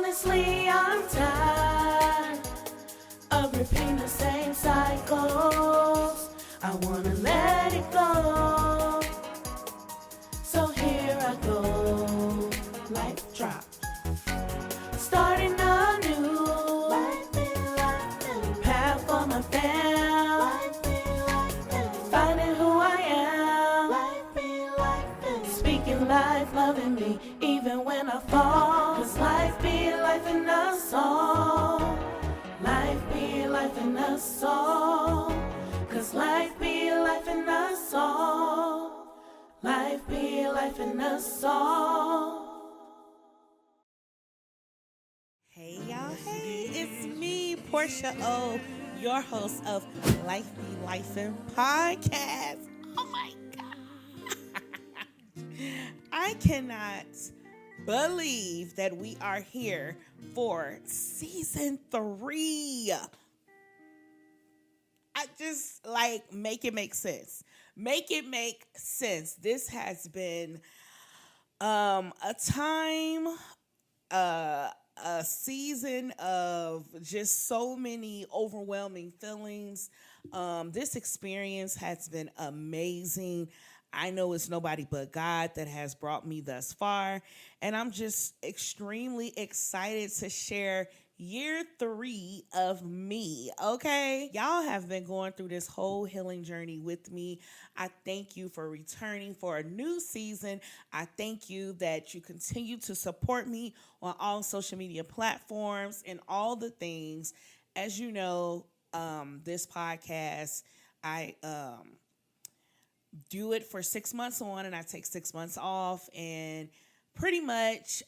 Honestly, I'm tired of repeating the same cycles. I wanna let it go. So here I go, life drop. Starting a new path for my fam. Finding who I am. Speaking life, loving me, even when I fall. 'Cause life be life in us all. Life be life in us all. 'Cause life be life in us all. Life be life in us all. Hey y'all, hey, it's me, Portia O, your host of Life Be Lifin podcast. Oh my God. I cannot believe that we are here for season 3. I just make it make sense. Make it make sense. This has been a time, a season of just so many overwhelming feelings. This experience has been amazing. I know it's nobody but God that has brought me thus far, and I'm just extremely excited to share year 3 of me, okay? Y'all have been going through this whole healing journey with me. I thank you for returning for a new season. I thank you that you continue to support me on all social media platforms and all the things. As you know, this podcast, I do it for 6 months on and I take 6 months off, and pretty much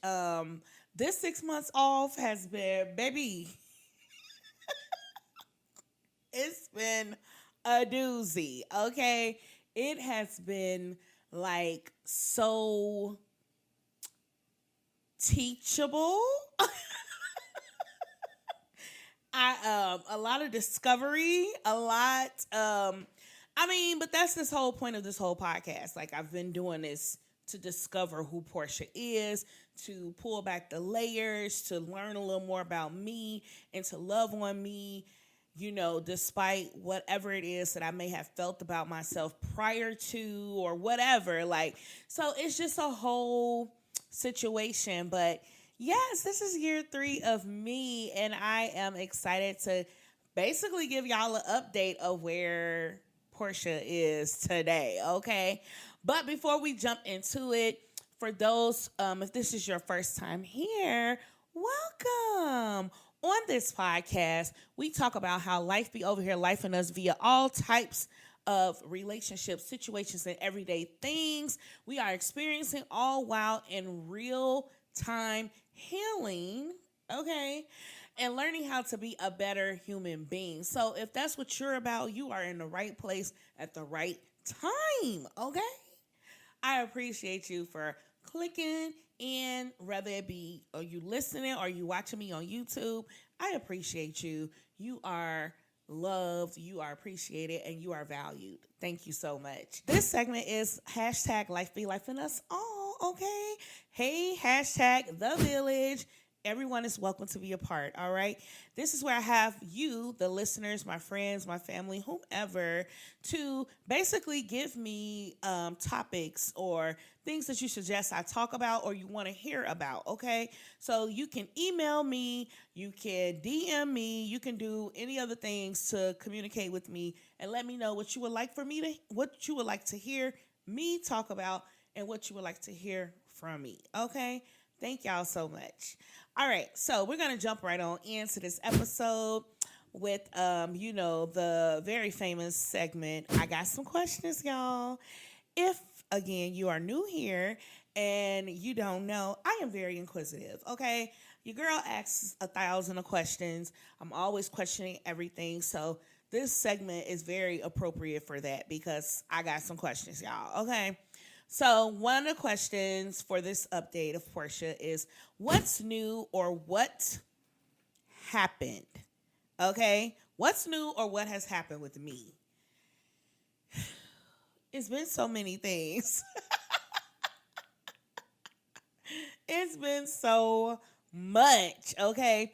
this 6 months off has been, baby, it's been a doozy, okay? It has been like so teachable. A lot of discovery, a lot but that's this whole point of this whole podcast. Like, I've been doing this to discover who Portia is, to pull back the layers, to learn a little more about me, and to love on me, despite whatever it is that I may have felt about myself prior to or whatever. So it's just a whole situation. But yes, this is year 3 of me, and I am excited to basically give y'all an update of where Portia is today, okay? But before we jump into it, for those, if this is your first time here, welcome. On this podcast, we talk about how life be over here, life in us via all types of relationships, situations, and everyday things we are experiencing, all while in real time healing, okay? And learning how to be a better human being. So if that's what you're about, you are in the right place at the right time, okay? I appreciate you for clicking in, whether it be are you listening or you watching me on YouTube. I appreciate you. You are loved, you are appreciated, and you are valued. Thank you so much. This segment is hashtag Life Be Life in Us All, okay? Hey, hashtag The Village. Everyone is welcome to be a part, all right? This is where I have you, the listeners, my friends, my family, whomever, to basically give me topics or things that you suggest I talk about or you want to hear about, okay? So you can email me, you can DM me, you can do any other things to communicate with me and let me know what you would like what you would like to hear me talk about and what you would like to hear from me, okay? Thank y'all so much. All right, so we're going to jump right on into this episode with, the very famous segment, I Got Some Questions, y'all. If, again, you are new here and you don't know, I am very inquisitive, okay? Your girl asks 1,000 questions. I'm always questioning everything, so this segment is very appropriate for that because I got some questions, y'all, okay? So one of the questions for this update of Portia is, what's new or what happened? Okay? What's new or what has happened with me? It's been so many things. It's been so much. Okay.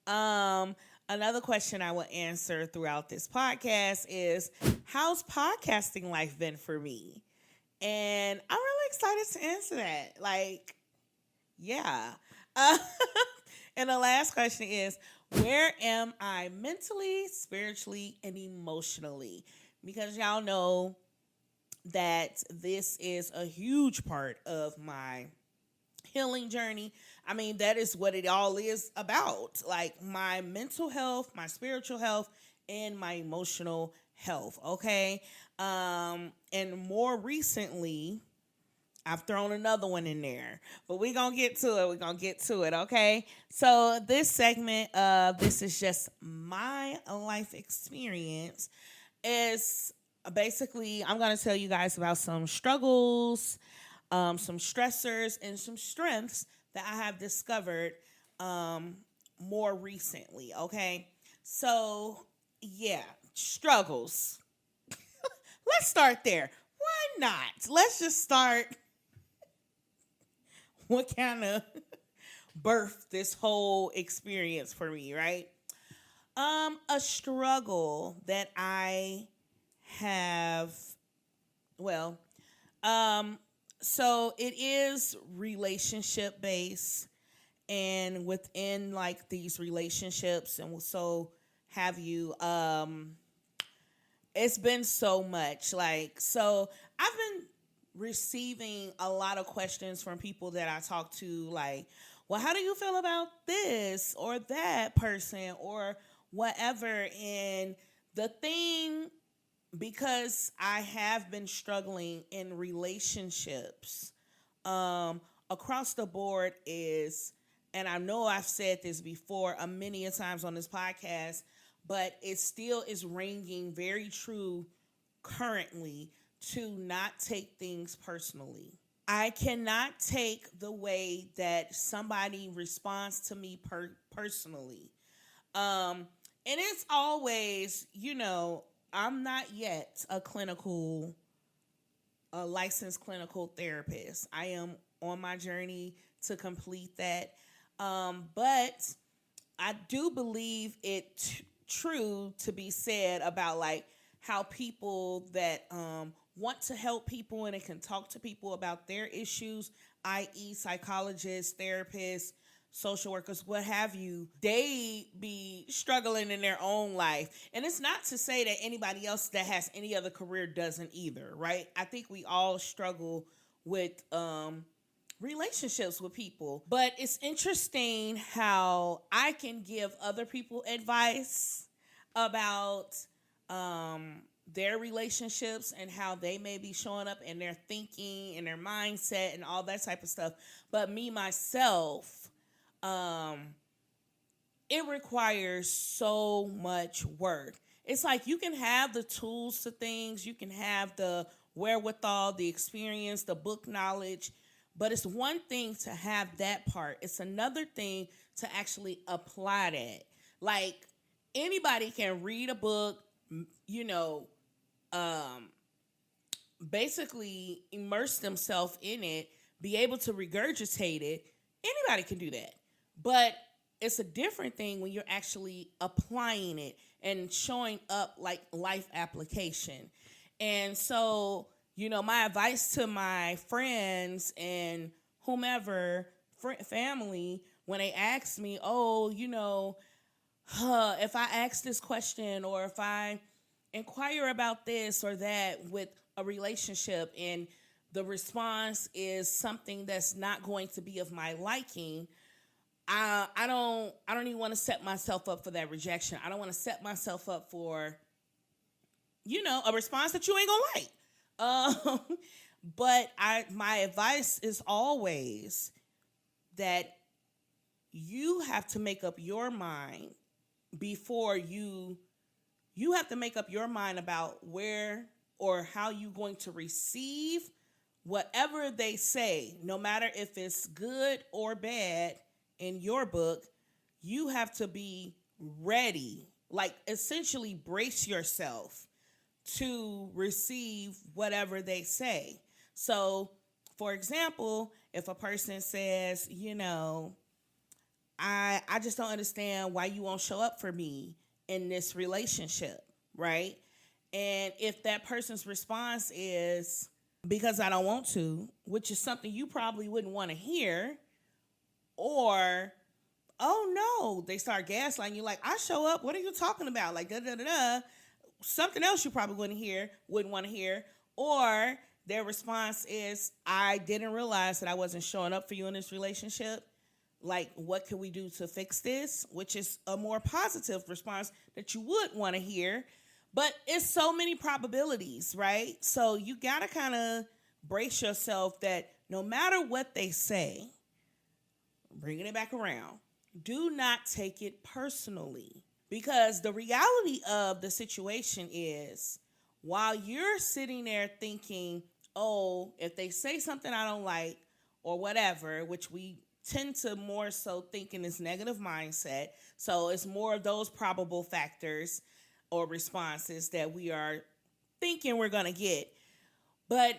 Another question I will answer throughout this podcast is, how's podcasting life been for me? And I'm really excited to answer that. Like, yeah. Uh, and the last question is, where am I mentally, spiritually, and emotionally? Because y'all know that this is a huge part of my healing journey. I mean, that is what it all is about. Like my mental health, my spiritual health, and my emotional health. Okay. And more recently, I've thrown another one in there, but we're going to get to it. We're going to get to it. Okay. So this segment of This Is Just My Life Experience is basically, I'm going to tell you guys about some struggles, some stressors, and some strengths that I have discovered more recently. Okay. So, yeah, struggles. Let's start there. Why not? Let's just start what kind of birthed this whole experience for me, right? A struggle that I have, well, so it is relationship based, and within like these relationships and so have you, it's been so much. Like, so I've been receiving a lot of questions from people that I talk to, like, well, how do you feel about this or that person or whatever? And the thing, because I have been struggling in relationships across the board is, and I know I've said this before many a times on this podcast, but it still is ringing very true currently, to not take things personally. I cannot take the way that somebody responds to me personally. And it's always, I'm not yet a licensed clinical therapist. I am on my journey to complete that. But I do believe it true to be said about like how people that want to help people and it can talk to people about their issues, i.e. psychologists, therapists, social workers, what have you, they be struggling in their own life. And it's not to say that anybody else that has any other career doesn't either, right? I think we all struggle with relationships with people. But it's interesting how I can give other people advice about their relationships and how they may be showing up in their thinking and their mindset and all that type of stuff. But me, myself, it requires so much work. It's like you can have the tools to things, you can have the wherewithal, the experience, the book knowledge, but it's one thing to have that part. It's another thing to actually apply that. Like anybody can read a book, basically immerse themselves in it, be able to regurgitate it. Anybody can do that. But it's a different thing when you're actually applying it and showing up like life application. And so, my advice to my friends and whomever, family, when they ask me, if I ask this question or if I inquire about this or that with a relationship and the response is something that's not going to be of my liking, I don't even want to set myself up for that rejection. I don't want to set myself up for, a response that you ain't gonna like. But my advice is always that you have to make up your mind before you have to make up your mind about where or how you're going to receive whatever they say, no matter if it's good or bad in your book. You have to be ready, like essentially brace yourself to receive whatever they say. So, for example, if a person says, I just don't understand why you won't show up for me in this relationship, right? And if that person's response is because I don't want to, which is something you probably wouldn't want to hear, or oh no, they start gaslighting you like, I show up, what are you talking about? Like da da da da. Something else you probably wouldn't want to hear. Or their response is, I didn't realize that I wasn't showing up for you in this relationship. Like, what can we do to fix this? Which is a more positive response that you would want to hear. But it's so many probabilities, right? So you got to kind of brace yourself that no matter what they say, bringing it back around, do not take it personally. Because the reality of the situation is, while you're sitting there thinking, oh, if they say something I don't like or whatever, which we tend to more so think in this negative mindset. So it's more of those probable factors or responses that we are thinking we're going to get. But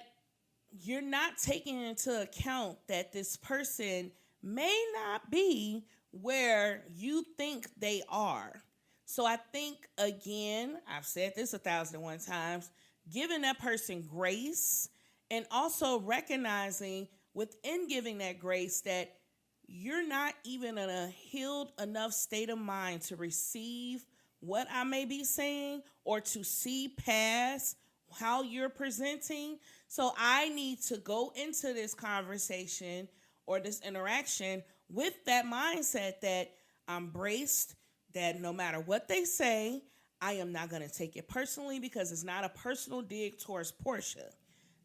you're not taking into account that this person may not be where you think they are. So I think, again, I've said this 1,001 times, giving that person grace and also recognizing within giving that grace that you're not even in a healed enough state of mind to receive what I may be saying or to see past how you're presenting. So I need to go into this conversation or this interaction with that mindset that I'm braced, that no matter what they say, I am not going to take it personally because it's not a personal dig towards Portia.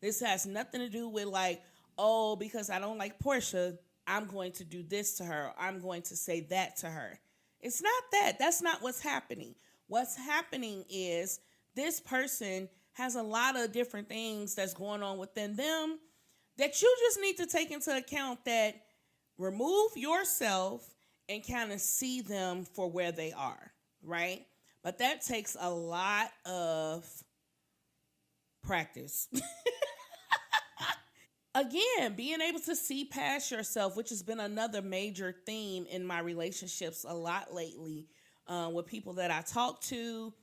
This has nothing to do with like, oh, because I don't like Portia, I'm going to do this to her. I'm going to say that to her. It's not that. That's not what's happening. What's happening is this person has a lot of different things that's going on within them that you just need to take into account, that remove yourself and kind of see them for where they are, right? But that takes a lot of practice. Again, being able to see past yourself, which has been another major theme in my relationships a lot lately, with people that I talk to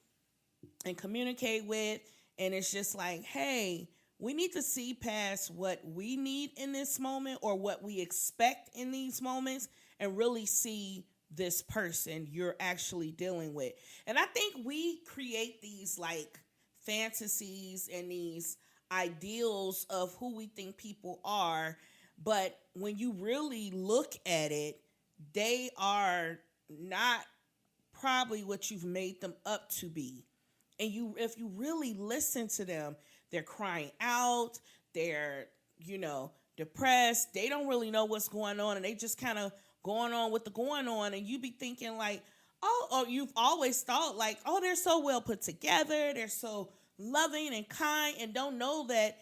and communicate with. And it's just like, hey, we need to see past what we need in this moment or what we expect in these moments and really see this person you're actually dealing with. And I think we create these like fantasies and these ideals of who we think people are, but when you really look at it, they are not probably what you've made them up to be. And if you really listen to them, they're crying out, they're, depressed, they don't really know what's going on, and they just kind of going on with the going on, and you be thinking like, oh, or you've always thought like, oh, they're so well put together, they're so loving and kind, and don't know that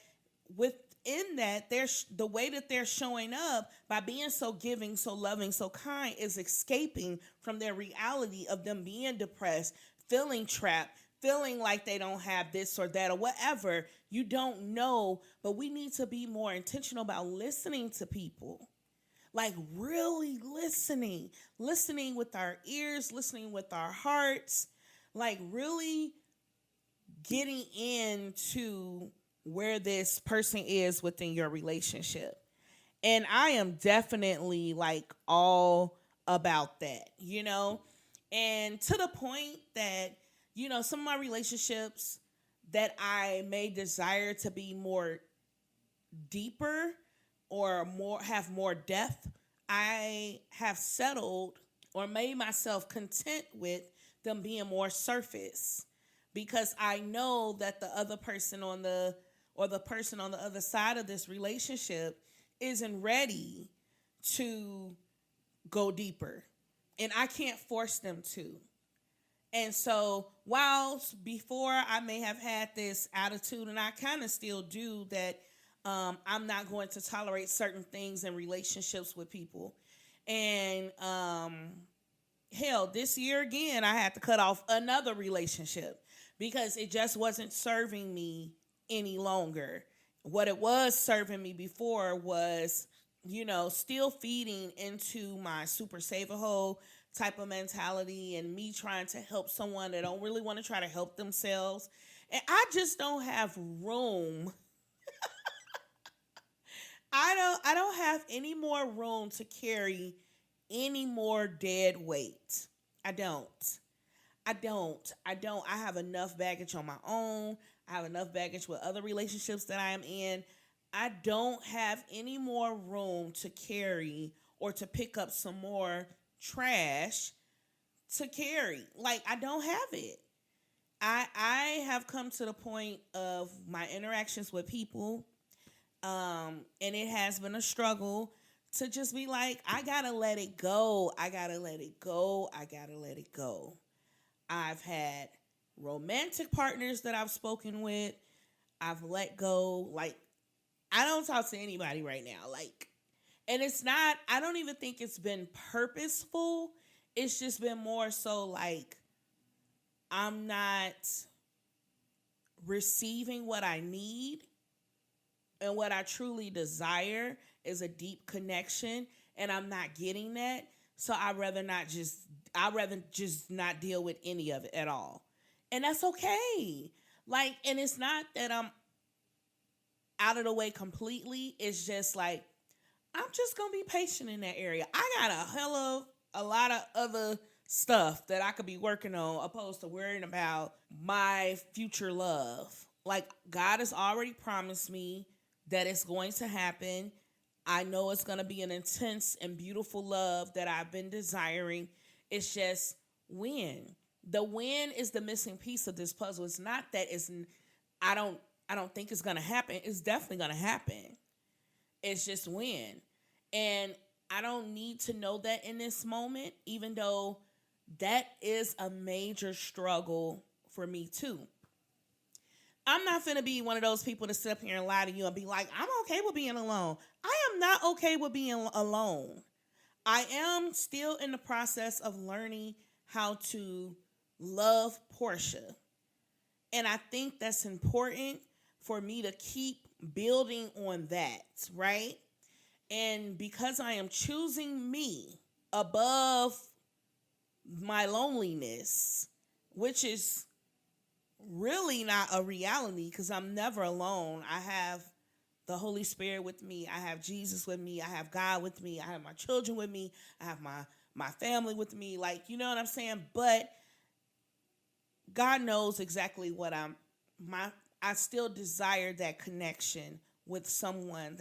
within that, the way that they're showing up by being so giving, so loving, so kind is escaping from their reality of them being depressed, feeling trapped, feeling like they don't have this or that or whatever. You don't know, but we need to be more intentional about listening to people. Like really listening with our ears, listening with our hearts, like really getting into where this person is within your relationship. And I am definitely like all about that, and to the point that, some of my relationships that I may desire to be more deeper or have more depth, I have settled or made myself content with them being more surface, because I know that the other person the person on the other side of this relationship isn't ready to go deeper, and I can't force them to. And so whilst before I may have had this attitude, and I kind of still do, that I'm not going to tolerate certain things in relationships with people. And hell, this year again, I had to cut off another relationship because it just wasn't serving me any longer. What it was serving me before was still feeding into my super save a hole type of mentality and me trying to help someone that don't really want to try to help themselves. And I just don't have room. I don't have any more room to carry any more dead weight. I don't. I have enough baggage on my own. I have enough baggage with other relationships that I am in. I don't have any more room to carry or to pick up some more trash to carry. Like, I don't have it. I have come to the point of my interactions with people, and it has been a struggle to just be like, I gotta let it go. I gotta let it go. I gotta let it go. I've had romantic partners that I've spoken with. I've let go. Like, I don't talk to anybody right now. Like, and it's not, I don't even think it's been purposeful. It's just been more so like, I'm not receiving what I need, and what I truly desire is a deep connection, and I'm not getting that. So I'd rather just not deal with any of it at all. And that's okay. Like, and it's not that I'm out of the way completely. It's just like, I'm just going to be patient in that area. I got a hell of a lot of other stuff that I could be working on opposed to worrying about my future love. Like, God has already promised me that it's going to happen. I know it's going to be an intense and beautiful love that I've been desiring. It's just when. The when is the missing piece of this puzzle. It's not that I don't think it's going to happen. It's definitely going to happen. It's just when. And I don't need to know that in this moment, even though that is a major struggle for me too. I'm not finna be one of those people to sit up here and lie to you and be like, I'm okay with being alone. I am not okay with being alone. I am still in the process of learning how to love Portia. And I think that's important for me to keep building on that, right? And because I am choosing me above my loneliness, which is really not a reality because I'm never alone. I have the Holy Spirit with me. I have Jesus with me. I have God with me. I have my children with me. I have my family with me. Like, you know what I'm saying? But God knows exactly what I still desire that connection with someone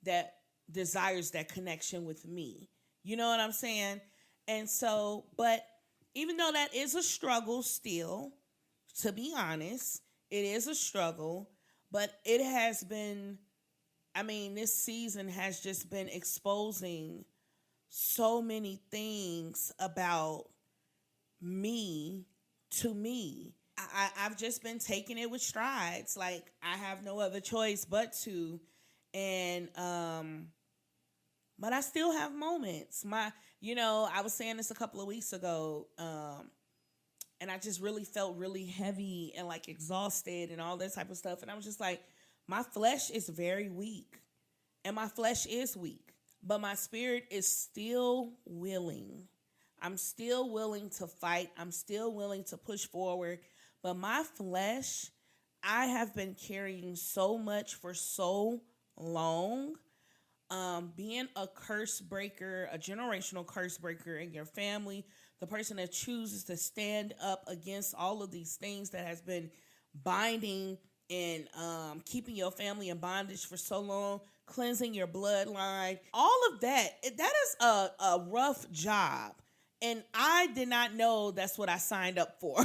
that desires that connection with me. You know what I'm saying? And so, but even though that is a struggle still, to be honest, it is a struggle, but it has been, this season has just been exposing so many things about me to me. I've just been taking it with strides. Like, I have no other choice but to. And, but I still have moments. I was saying this a couple of weeks ago, and I just really felt really heavy and like exhausted and all that type of stuff. And I was just like, my flesh is very weak. And my flesh is weak. But my spirit is still willing. I'm still willing to fight. I'm still willing to push forward. But my flesh, I have been carrying so much for so long. Being a curse breaker, a generational curse breaker in your family, the person that chooses to stand up against all of these things that has been binding and keeping your family in bondage for so long, cleansing your bloodline, all of that, that is a rough job. And I did not know that's what I signed up for.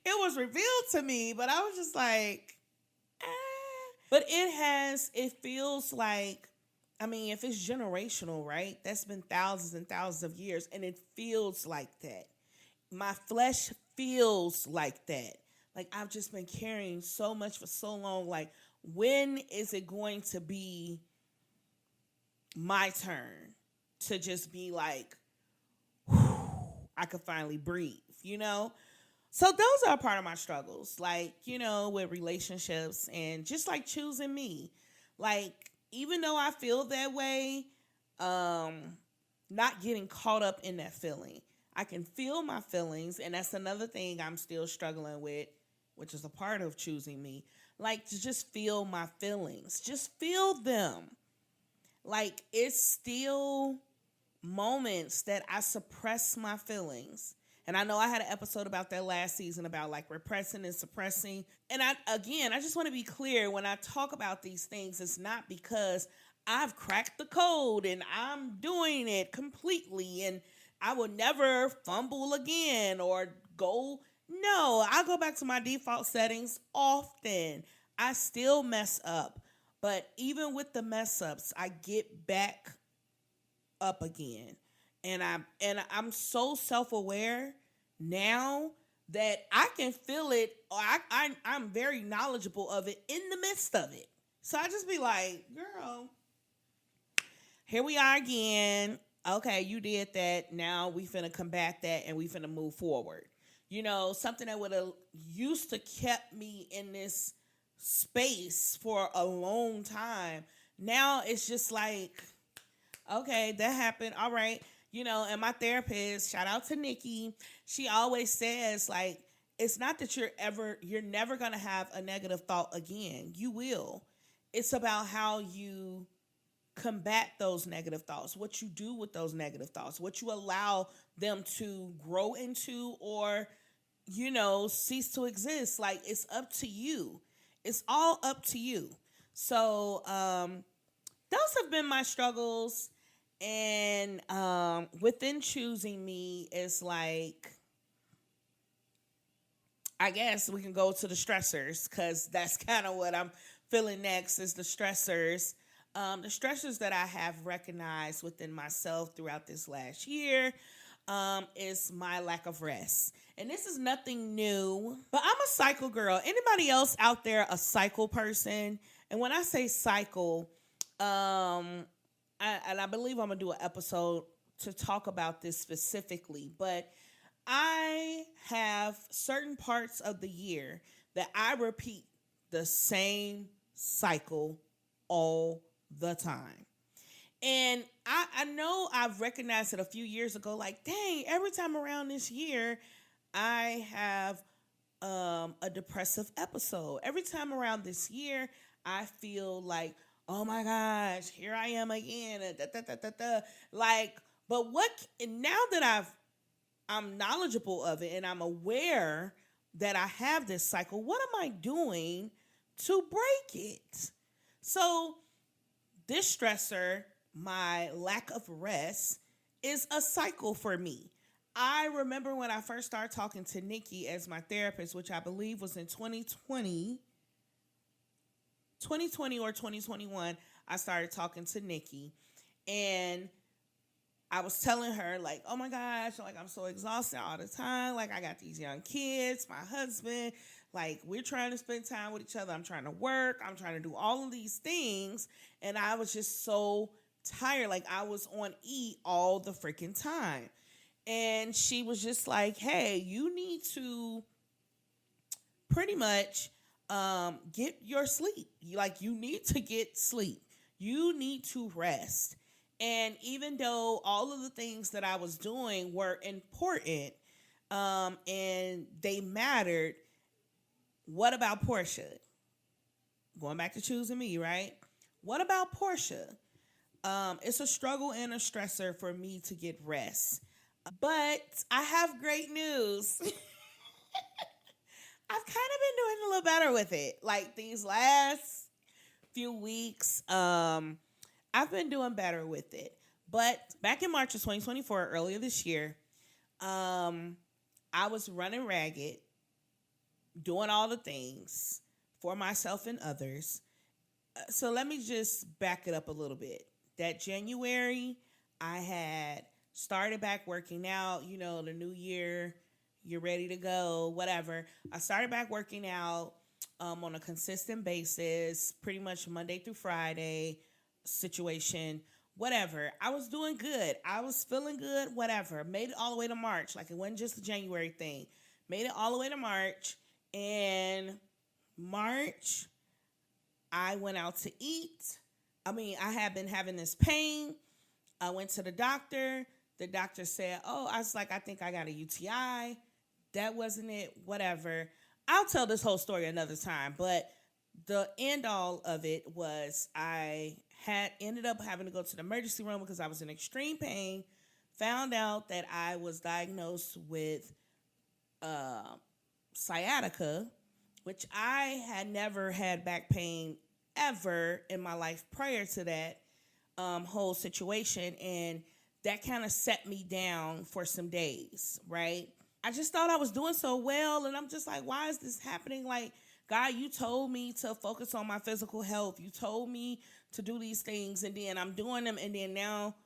It was revealed to me, but I was just like, But it feels like, if it's generational, right? That's been thousands and thousands of years, and it feels like that. My flesh feels like that. Like, I've just been carrying so much for so long. Like, when is it going to be my turn to just be like, whew, I could finally breathe, So those are part of my struggles, like, with relationships and just like choosing me. Like, even though I feel that way, not getting caught up in that feeling. I can feel my feelings, and that's another thing I'm still struggling with, which is a part of choosing me. Like, to just feel my feelings, just feel them. Like, it's still moments that I suppress my feelings. And I know I had an episode about that last season about like repressing and suppressing. And I just want to be clear, when I talk about these things, it's not because I've cracked the code and I'm doing it completely and I will never fumble again or go. No, I go back to my default settings often. I still mess up. But even with the mess ups, I get back up again. And I'm so self-aware now that I can feel it, or I'm very knowledgeable of it in the midst of it. So I just be like, girl, here we are again. Okay, you did that. Now we finna combat that and we finna move forward. Something that would have used to kept me in this space for a long time. Now it's just like, okay, that happened. All right. And my therapist, shout out to Nikki, she always says, like, it's not that you're never going to have a negative thought again. You will. It's about how you combat those negative thoughts, what you do with those negative thoughts, what you allow them to grow into or, cease to exist. Like, it's up to you. It's all up to you. So, those have been my struggles. And within choosing me, it's like, I guess we can go to the stressors, because that's kind of what I'm feeling next is the stressors. The stressors that I have recognized within myself throughout this last year is my lack of rest. And this is nothing new, but I'm a cycle girl. Anybody else out there a cycle person? And when I say cycle, I believe I'm going to do an episode to talk about this specifically, but I have certain parts of the year that I repeat the same cycle all the time. And I know I've recognized it a few years ago, like, dang, every time around this year, I have a depressive episode. Every time around this year, I feel like, oh my gosh, here I am again. Like, but now that I'm knowledgeable of it and I'm aware that I have this cycle, what am I doing to break it? So this stressor, my lack of rest, is a cycle for me. I remember when I first started talking to Nikki as my therapist, which I believe was in 2020 or 2021, I started talking to Nikki, and I was telling her, like, oh my gosh, like, I'm so exhausted all the time. Like, I got these young kids, my husband, like, we're trying to spend time with each other. I'm trying to work. I'm trying to do all of these things. And I was just so tired. Like, I was on E all the freaking time. And she was just like, hey, you need to pretty much get your sleep. Like, you need to get sleep. You need to rest. And even though all of the things that I was doing were important and they mattered, what about Portia? Going back to choosing me, right? What about Portia? It's a struggle and a stressor for me to get rest. But I have great news. I've kind of been doing a little better with it. Like, these last few weeks, I've been doing better with it. But back in March of 2024, earlier this year, I was running ragged, doing all the things for myself and others. So let me just back it up a little bit. That January, I had started back working out, the new year, you're ready to go, whatever. I started back working out on a consistent basis, pretty much Monday through Friday situation, whatever. I was doing good. I was feeling good, whatever. Made it all the way to March. Like, it wasn't just a January thing. Made it all the way to March. And March, I went out to eat. I had been having this pain. I went to the doctor. The doctor said, I was like, I think I got a UTI. That wasn't it, whatever. I'll tell this whole story another time, but the end all of it was I had ended up having to go to the emergency room because I was in extreme pain, found out that I was diagnosed with sciatica, which I had never had back pain ever in my life prior to that whole situation, and that kind of set me down for some days, right? I just thought I was doing so well, and I'm just like, why is this happening? Like, God, you told me to focus on my physical health. You told me to do these things, and then I'm doing them, and then now,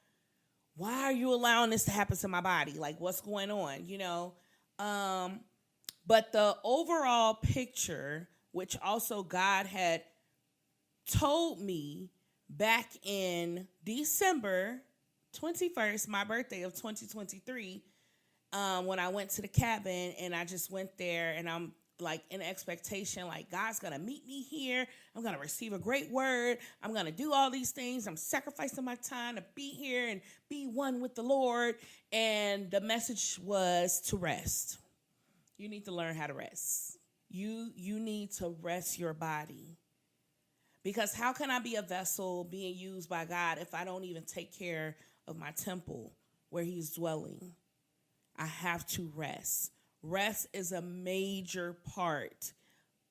why are you allowing this to happen to my body? Like, what's going on, you know? But the overall picture, which also God had told me back in December 21st, my birthday of 2023, when I went to the cabin, and I just went there, and I'm like in expectation, like God's going to meet me here. I'm going to receive a great word. I'm going to do all these things. I'm sacrificing my time to be here and be one with the Lord. And the message was to rest. You need to learn how to rest. You need to rest your body. Because how can I be a vessel being used by God if I don't even take care of my temple where he's dwelling? I have to rest. Rest is a major part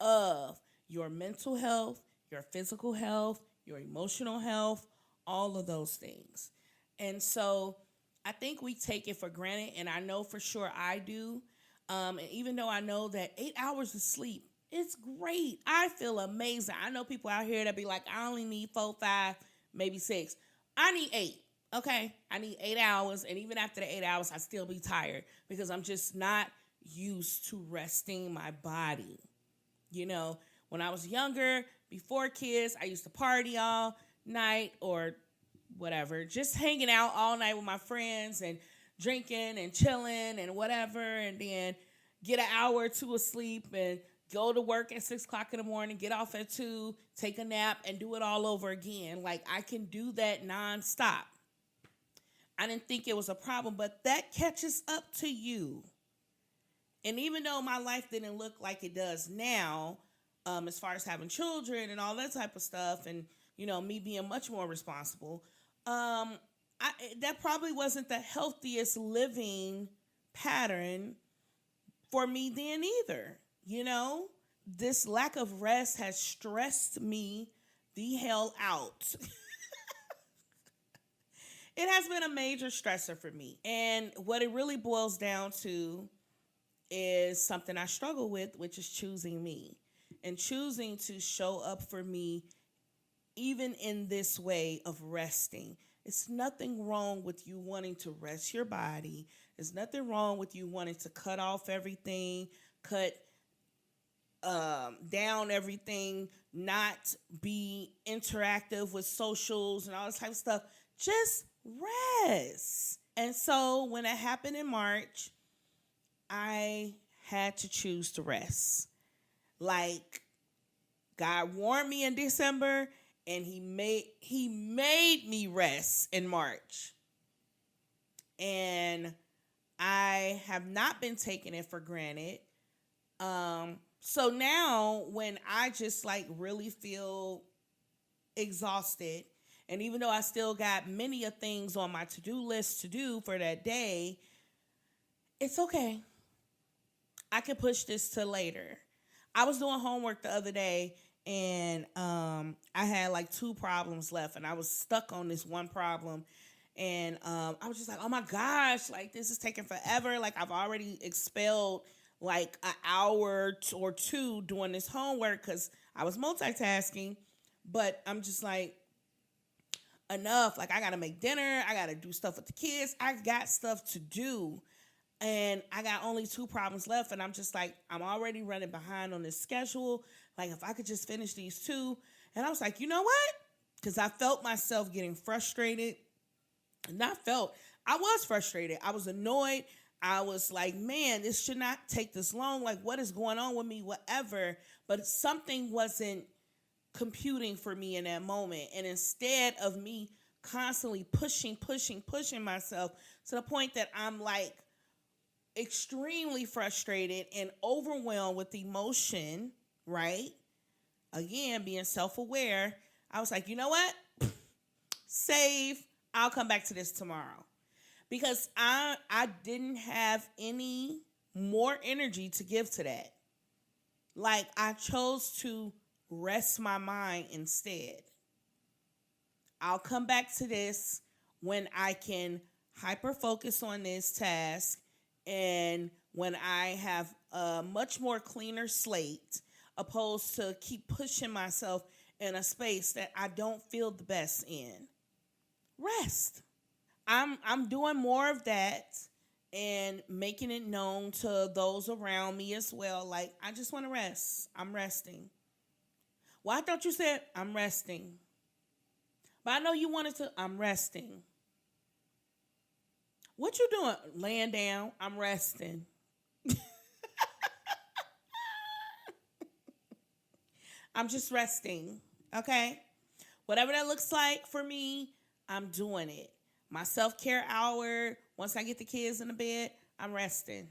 of your mental health, your physical health, your emotional health, all of those things. And so I think we take it for granted, and I know for sure I do. And even though I know that 8 hours of sleep, it's great. I feel amazing. I know people out here that be like, I only need 4, 5, maybe 6. I need 8. Okay, I need 8 hours, and even after the 8 hours, I still be tired because I'm just not used to resting my body. You know, when I was younger, before kids, I used to party all night or whatever, just hanging out all night with my friends and drinking and chilling and whatever, and then get an hour or two of sleep and go to work at 6 o'clock in the morning, get off at 2, take a nap, and do it all over again. Like, I can do that nonstop. I didn't think it was a problem, but that catches up to you. And even though my life didn't look like it does now, as far as having children and all that type of stuff, and, you know, me being much more responsible, that probably wasn't the healthiest living pattern for me then either. You know, this lack of rest has stressed me the hell out. It has been a major stressor for me. And what it really boils down to is something I struggle with, which is choosing me and choosing to show up for me even in this way of resting. It's nothing wrong with you wanting to rest your body. There's nothing wrong with you wanting to cut off everything, cut down everything, not be interactive with socials and all this type of stuff. Just rest. And so when it happened in March, I had to choose to rest. Like, God warned me in December, and he made me rest in March. And I have not been taking it for granted. So now when I just like really feel exhausted, and even though I still got many of things on my to-do list to do for that day, it's okay. I can push this to later. I was doing homework the other day, and I had like 2 problems left, and I was stuck on this one problem. And I was just like, oh my gosh, like this is taking forever. Like I've already expelled like an hour or 2 doing this homework because I was multitasking. But I'm just like, enough. Like I got to make dinner. I got to do stuff with the kids. I got stuff to do. And I got only 2 problems left. And I'm just like, I'm already running behind on this schedule. Like if I could just finish these 2. And I was like, you know what? Because I felt myself getting frustrated. I was frustrated. I was annoyed. I was like, man, this should not take this long. Like, what is going on with me? Whatever. But something wasn't computing for me in that moment. And instead of me constantly pushing myself to the point that I'm like extremely frustrated and overwhelmed with emotion, right? Again, being self aware, I was like, you know what? Save. I'll come back to this tomorrow. Because I didn't have any more energy to give to that. Like, I chose to rest my mind instead. I'll come back to this when I can hyper focus on this task and when I have a much more cleaner slate, opposed to keep pushing myself in a space that I don't feel the best in. Rest. I'm doing more of that and making it known to those around me as well. Like, I just want to rest. I'm resting. Well, I thought you said I'm resting. But I know you wanted to. I'm resting. What you doing? Laying down. I'm resting. I'm just resting. Okay? Whatever that looks like for me, I'm doing it. My self-care hour, once I get the kids in the bed, I'm resting.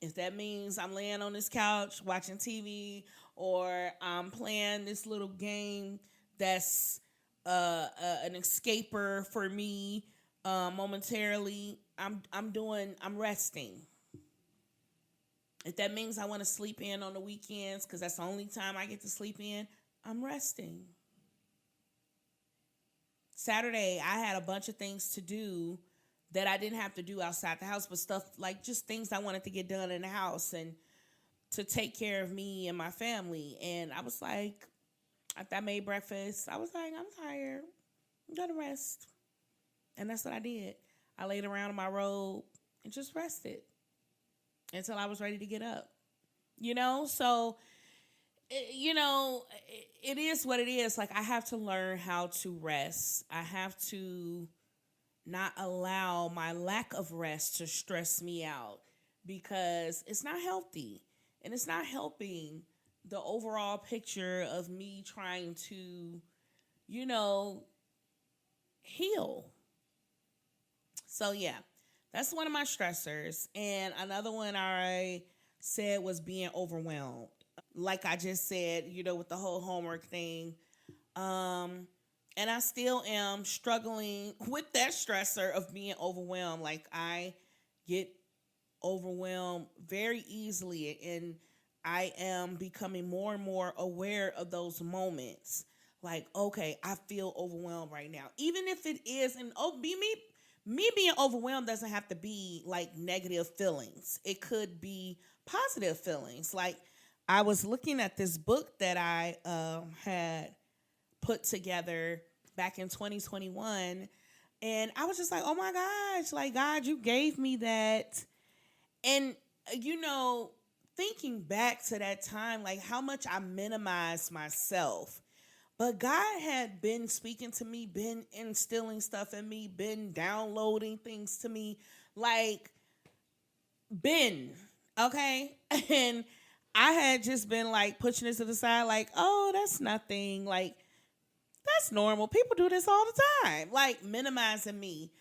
If that means I'm laying on this couch watching TV or I'm playing this little game that's an escaper for me momentarily, I'm resting. If that means I want to sleep in on the weekends because that's the only time I get to sleep in, I'm resting. Saturday, I had a bunch of things to do that I didn't have to do outside the house, but stuff like just things I wanted to get done in the house and to take care of me and my family. And I was like, after I made breakfast, I was like, I'm tired. I'm going to rest. And that's what I did. I laid around in my robe and just rested until I was ready to get up. So it is what it is. Like, I have to learn how to rest. I have to not allow my lack of rest to stress me out because it's not healthy and it's not helping the overall picture of me trying to, heal. So, yeah, that's one of my stressors. And another one I said was being overwhelmed. Like I just said, with the whole homework thing. And I still am struggling with that stressor of being overwhelmed. Like, I get overwhelmed very easily, and I am becoming more and more aware of those moments. Like, okay, I feel overwhelmed right now. Even if it is, and me being overwhelmed doesn't have to be like negative feelings. It could be positive feelings. Like, I was looking at this book that I had put together back in 2021, and I was just like, oh my gosh, like, God, you gave me that. And thinking back to that time, like, how much I minimized myself. But God had been speaking to me, been instilling stuff in me, been downloading things to me, like, okay? And I had just been like pushing it to the side, like, oh, that's nothing. Like, that's normal. People do this all the time, like minimizing me.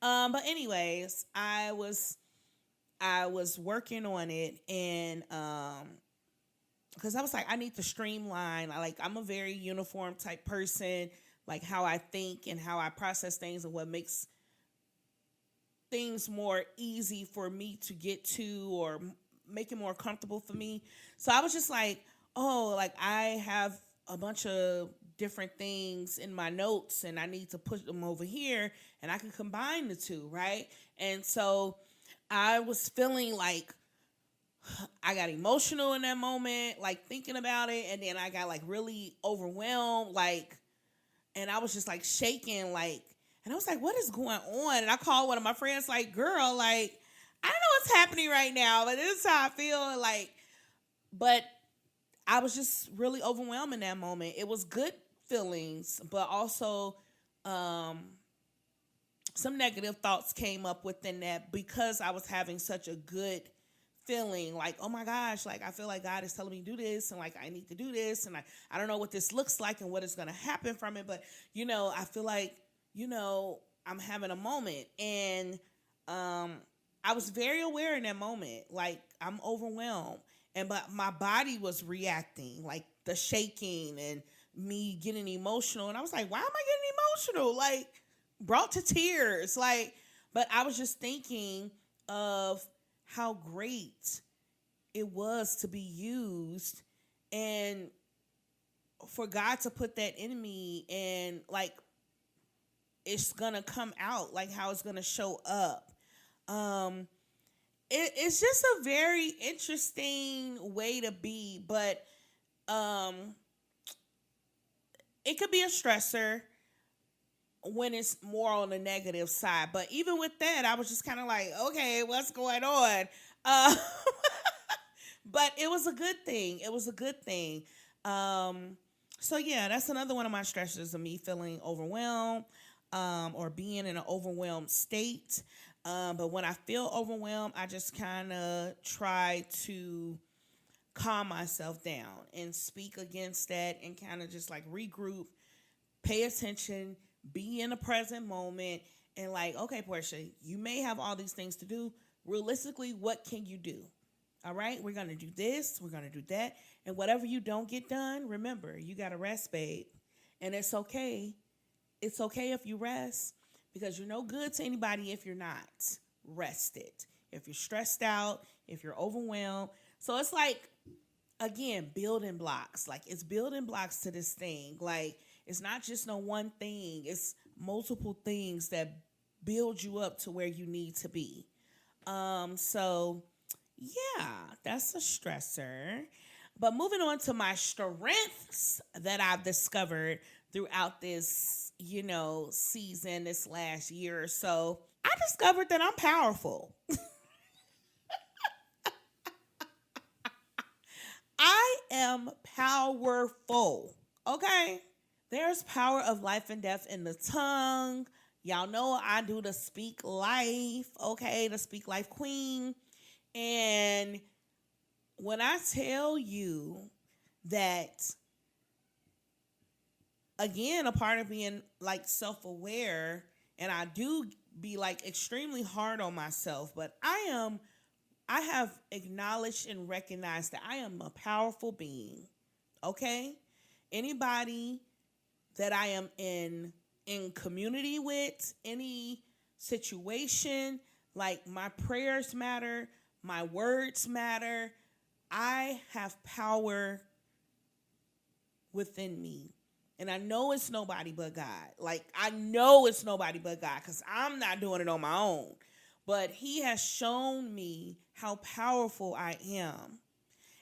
But anyways, I was working on it, and because I was like, I need to streamline. I'm a very uniform type person, like how I think and how I process things and what makes things more easy for me to get to or make it more comfortable for me. So I was just like, oh, like, I have a bunch of different things in my notes and I need to push them over here and I can combine the two, right? And so I was feeling like I got emotional in that moment, like thinking about it, and then I got like really overwhelmed, like, and I was just like shaking, like, and I was like, what is going on? And I called one of my friends, like, girl, like, I don't know what's happening right now, but this is how I feel, like, but I was just really overwhelmed in that moment. It was good feelings, but also some negative thoughts came up within that because I was having such a good feeling like, oh my gosh, like I feel like God is telling me to do this, and like I need to do this, and I don't know what this looks like and what is going to happen from it, but I feel like I'm having a moment, and I was very aware in that moment, like I'm overwhelmed, but my body was reacting, like the shaking and me getting emotional, and I was like, why am I getting emotional? Like brought to tears, like, but I was just thinking of how great it was to be used and for God to put that in me, and like it's gonna come out, like how it's gonna show up. It's just a very interesting way to be, but it could be a stressor when it's more on the negative side. But even with that, I was just kind of like, okay, what's going on? But it was a good thing. It was a good thing. So yeah, that's another one of my stressors of me feeling overwhelmed, or being in an overwhelmed state. But when I feel overwhelmed, I just kind of try to calm myself down and speak against that and kind of just like regroup, pay attention, be in the present moment, and like, okay, Portia, you may have all these things to do. Realistically, what can you do? All right, we're going to do this, we're going to do that. And whatever you don't get done, remember, you got to rest, babe. And it's okay. It's okay if you rest, because you're no good to anybody if you're not rested, if you're stressed out, if you're overwhelmed. So it's like, again, building blocks. Like it's building blocks to this thing. Like it's not just no one thing. It's multiple things that build you up to where you need to be. So yeah, that's a stressor. But moving on to my strengths that I've discovered throughout this, season, this last year or so, I discovered that I'm powerful. I am powerful. Okay? There's power of life and death in the tongue. Y'all know I do the Speak Life, okay? The Speak Life Queen. And when I tell you that, again, a part of being like self-aware, and I do be like extremely hard on myself, but I have acknowledged and recognized that I am a powerful being. Okay? Anybody that I am in community with, any situation, like my prayers matter, my words matter. I have power within me. And I know it's nobody but God. Like, I know it's nobody but God, because I'm not doing it on my own. But he has shown me how powerful I am.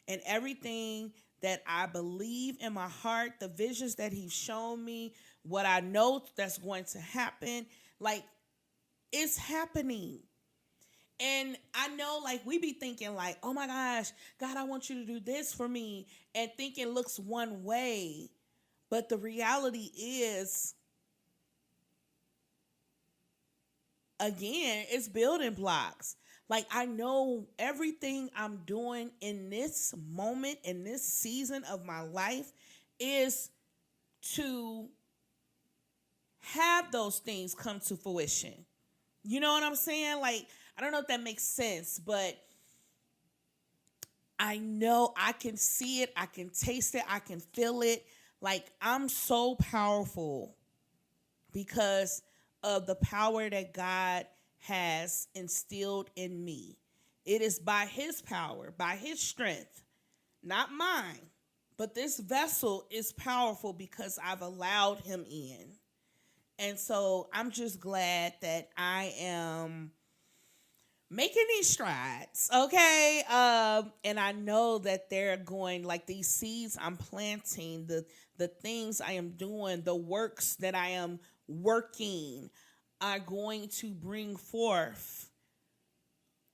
And everything that I believe in my heart, the visions that he's shown me, what I know that's going to happen, like, it's happening. And I know, like, we be thinking, like, oh my gosh, God, I want you to do this for me. And thinking looks one way. But the reality is, again, it's building blocks. Like, I know everything I'm doing in this moment, in this season of my life, is to have those things come to fruition. You know what I'm saying? Like, I don't know if that makes sense, but I know I can see it, I can taste it, I can feel it. Like, I'm so powerful because of the power that God has instilled in me. It is by his power, by his strength, not mine. But this vessel is powerful because I've allowed him in. And so I'm just glad that I am making these strides, okay? And I know that they're going, like, these seeds I'm planting, the things I am doing, the works that I am working are going to bring forth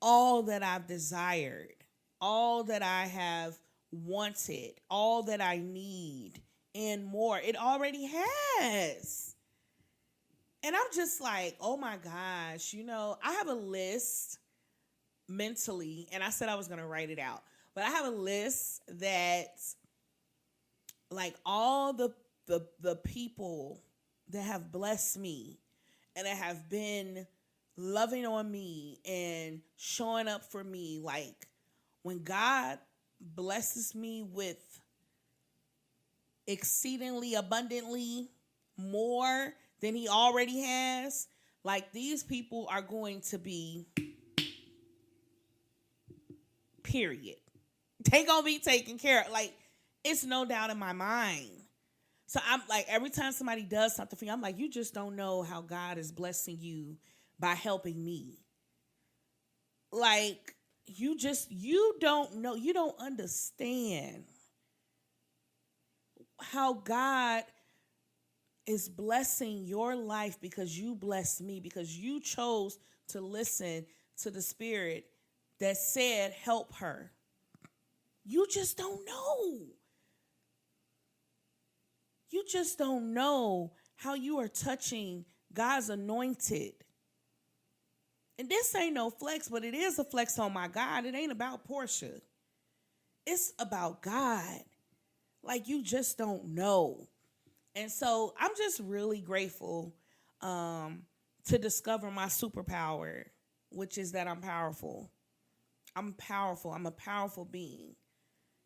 all that I've desired, all that I have wanted, all that I need, and more. It already has. And I'm just like, oh my gosh, I have a list mentally, and I said I was going to write it out, but I have a list that like all the people that have blessed me and that have been loving on me and showing up for me. Like when God blesses me with exceedingly abundantly more than he already has, like these people are going to be, period. They gonna be taken care of. Like, it's no doubt in my mind. So I'm like, every time somebody does something for you, I'm like, you just don't know how God is blessing you by helping me. Like, you don't know, you don't understand how God is blessing your life because you blessed me, because you chose to listen to the Spirit that said, help her. You just don't know. You just don't know how you are touching God's anointed. And this ain't no flex, but it is a flex on my God. It ain't about Portia. It's about God. Like, you just don't know. And so I'm just really grateful to discover my superpower, which is that I'm powerful. I'm powerful. I'm a powerful being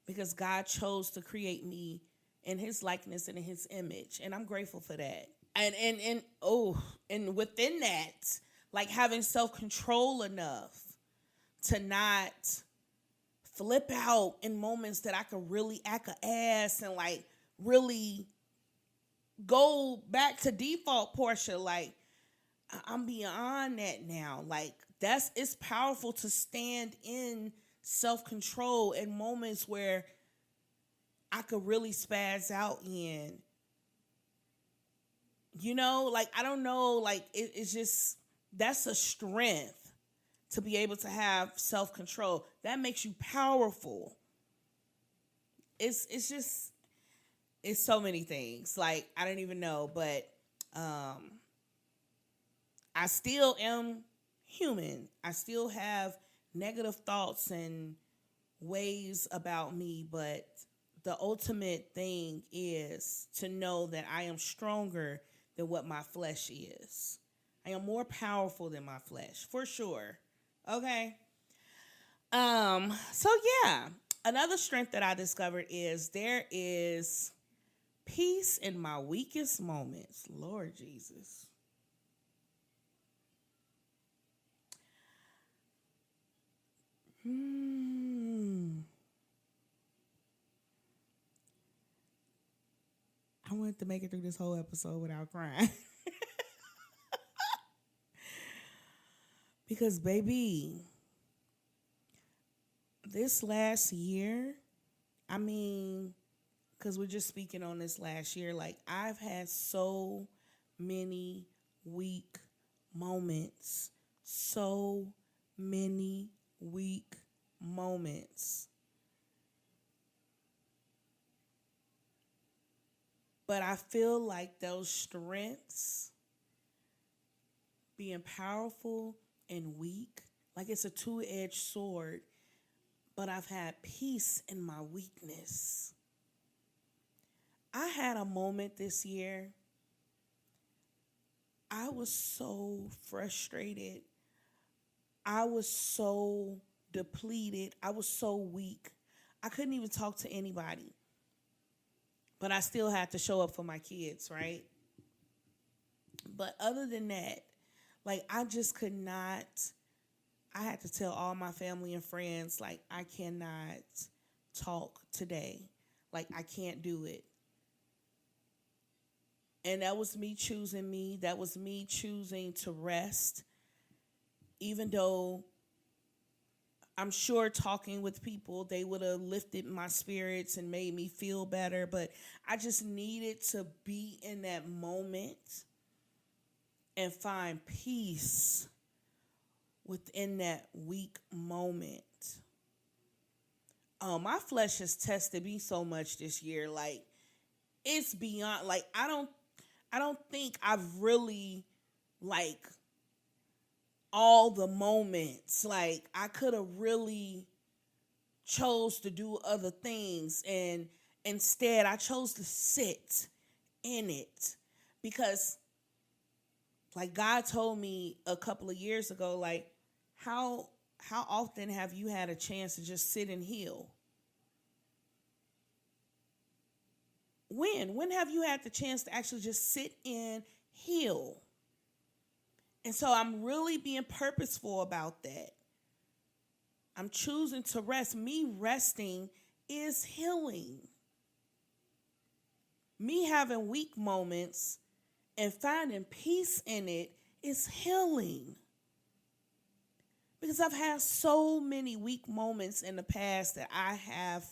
because God chose to create me in his likeness and in his image. And I'm grateful for that. And within that, like having self-control enough to not flip out in moments that I could really act an ass and like really go back to default Portia. Like, I'm beyond that now. Like, it's powerful to stand in self-control in moments where I could really spaz out in. You know, like, I don't know, like, it's just, that's a strength to be able to have self-control. That makes you powerful. It's just, it's so many things. Like, I don't even know, but I still am human. I still have negative thoughts and ways about me, but the ultimate thing is to know that I am stronger than what my flesh is. I am more powerful than my flesh, for sure. Okay? So yeah, another strength that I discovered is there is peace in my weakest moments. Lord Jesus. I wanted to make it through this whole episode without crying. Because, baby, this last year, I mean, because we're just speaking on this last year, like, I've had so many weak moments. So many weak moments. But I feel like those strengths, being powerful and weak, like it's a two-edged sword, but I've had peace in my weakness. I had a moment this year. I was so frustrated. I was so depleted. I was so weak. I couldn't even talk to anybody. But I still had to show up for my kids, right? But other than that, like, I just could not. I had to tell all my family and friends, like, I cannot talk today. Like, I can't do it. And that was me choosing me. That was me choosing to rest. Even though I'm sure talking with people, they would have lifted my spirits and made me feel better. But I just needed to be in that moment and find peace within that weak moment. My flesh has tested me so much this year. Like, it's beyond, like, I don't think I've really, like, all the moments. Like, I could have really chose to do other things, and instead I chose to sit in it, because like God told me a couple of years ago, like, how often have you had a chance to just sit and heal? When have you had the chance to actually just sit and heal? And so I'm really being purposeful about that. I'm choosing to rest. Me resting is healing. Me having weak moments and finding peace in it is healing. Because I've had so many weak moments in the past that I have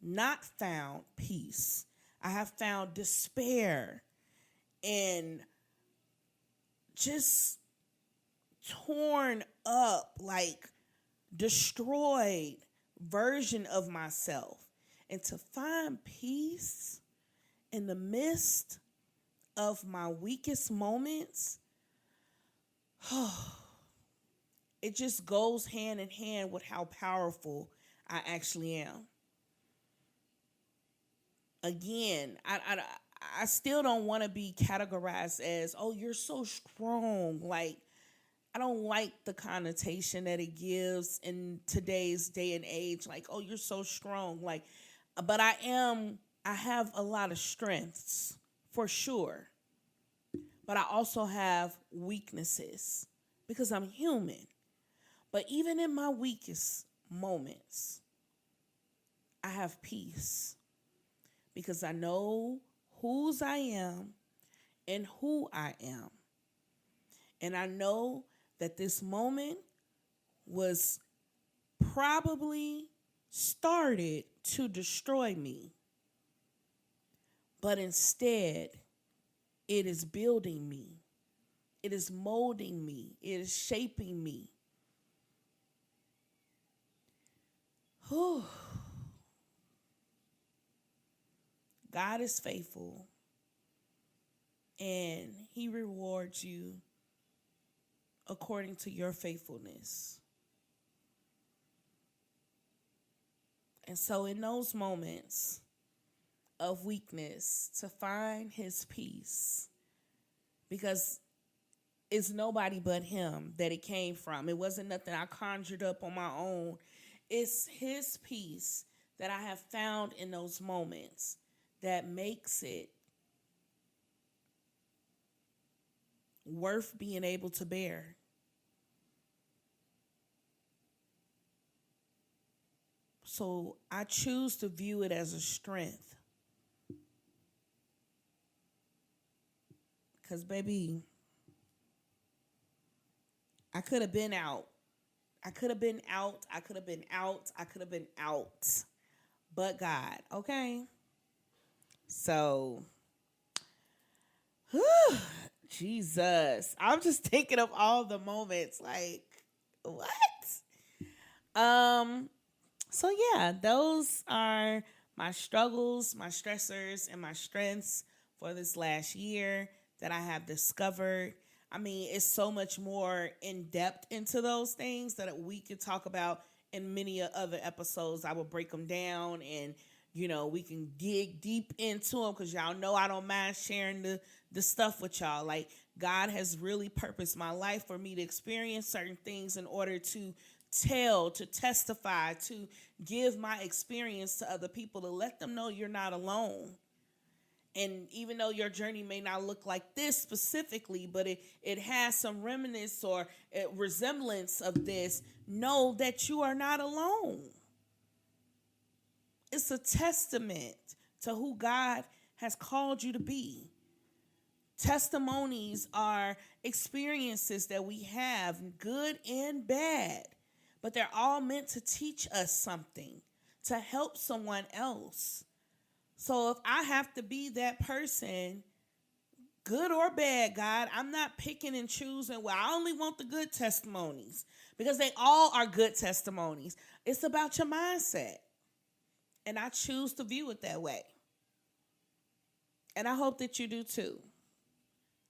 not found peace. I have found despair and just torn up, like destroyed version of myself. And to find peace in the midst of my weakest moments, it just goes hand in hand with how powerful I actually am. Again, I still don't want to be categorized as, oh, you're so strong. Like, I don't like the connotation that it gives in today's day and age. Like, oh, you're so strong. Like, but I have a lot of strengths for sure. But I also have weaknesses because I'm human. But even in my weakest moments, I have peace because I know whose I am and who I am. And I know that this moment was probably started to destroy me. But instead, it is building me. It is molding me. It is shaping me. Whew. God is faithful, and He rewards you according to your faithfulness. And so in those moments of weakness, to find His peace, because it's nobody but Him that it came from. It wasn't nothing I conjured up on my own. It's His peace that I have found in those moments that makes it worth being able to bear. So I choose to view it as a strength. Because, baby, I could have been out. I could have been out. I could have been out. I could have been out. But God, okay? So, whew, Jesus. I'm just thinking of all the moments. Like, what? So yeah, those are my struggles, my stressors, and my strengths for this last year that I have discovered. I mean, it's so much more in depth into those things that we could talk about in many other episodes. I will break them down, and we can dig deep into them, because y'all know I don't mind sharing the stuff with y'all. Like, God has really purposed my life for me to experience certain things in order to tell, to testify, to give my experience to other people, to let them know you're not alone. And even though your journey may not look like this specifically, but it has some remnants or resemblance of this, know that you are not alone. It's a testament to who God has called you to be. Testimonies are experiences that we have, good and bad, but they're all meant to teach us something, to help someone else. So if I have to be that person, good or bad, God, I'm not picking and choosing. Well, I only want the good testimonies, because they all are good testimonies. It's about your mindset. And I choose to view it that way. And I hope that you do too.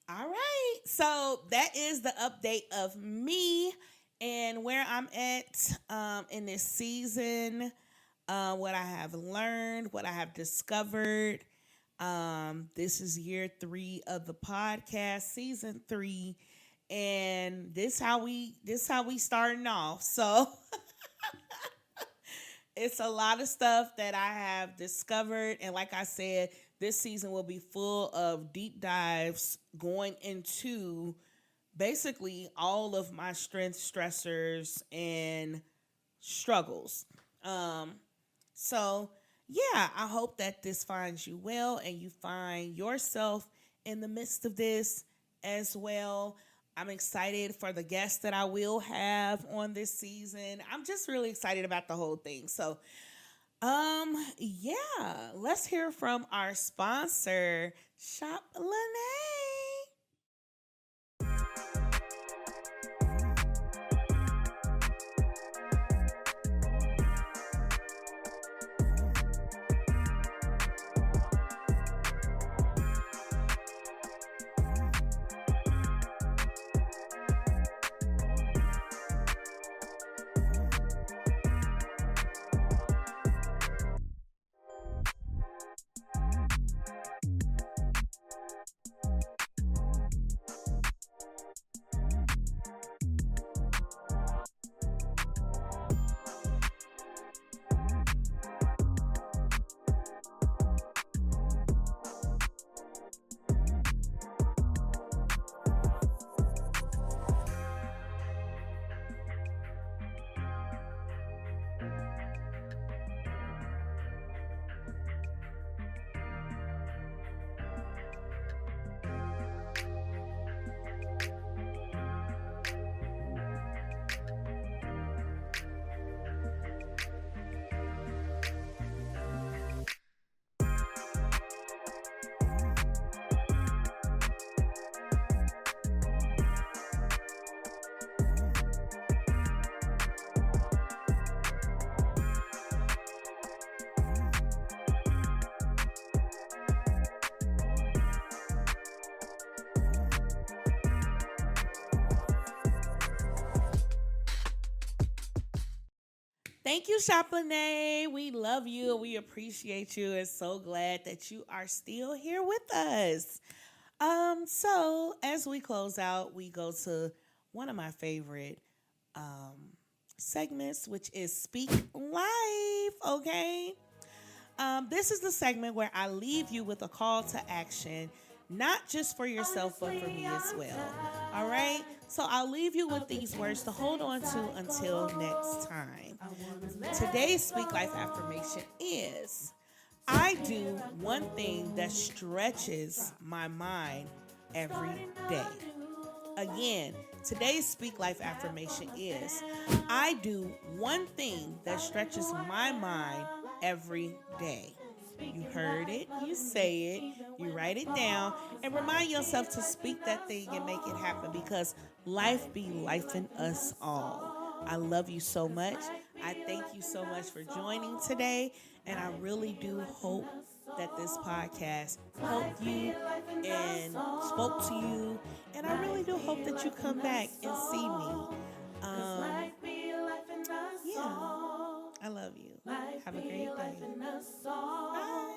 All right. So that is the update of me and where I'm at in this season, what I have learned, what I have discovered. This is year 3 of the podcast, season 3, and this how we starting off. So it's a lot of stuff that I have discovered. And like I said, this season will be full of deep dives going into basically all of my strength stressors and struggles. Um, so, yeah, I hope that this finds you well and you find yourself in the midst of this as well. I'm excited for the guests that I will have on this season. I'm just really excited about the whole thing. So, yeah, let's hear from our sponsor, Shop Lene. Thank you, Chaplain. We love you. We appreciate you and so glad that you are still here with us. So as we close out, we go to one of my favorite segments, which is Speak Life. Okay. This is the segment where I leave you with a call to action, not just for yourself, but for me as well. All right? So I'll leave you with these words to hold on to until next time. Today's Speak Life affirmation is: I do one thing that stretches my mind every day. Again, today's Speak Life affirmation is: I do one thing that stretches my mind every day. You heard it, you say it, you write it down, and remind yourself to speak that thing and make it happen, because life be lifing us all. I love you so much. I thank you so much for joining today, and I really do hope that this podcast helped you and spoke to you, and I really do hope that you come back and see me. Yeah, I love you. Have a great day. Bye.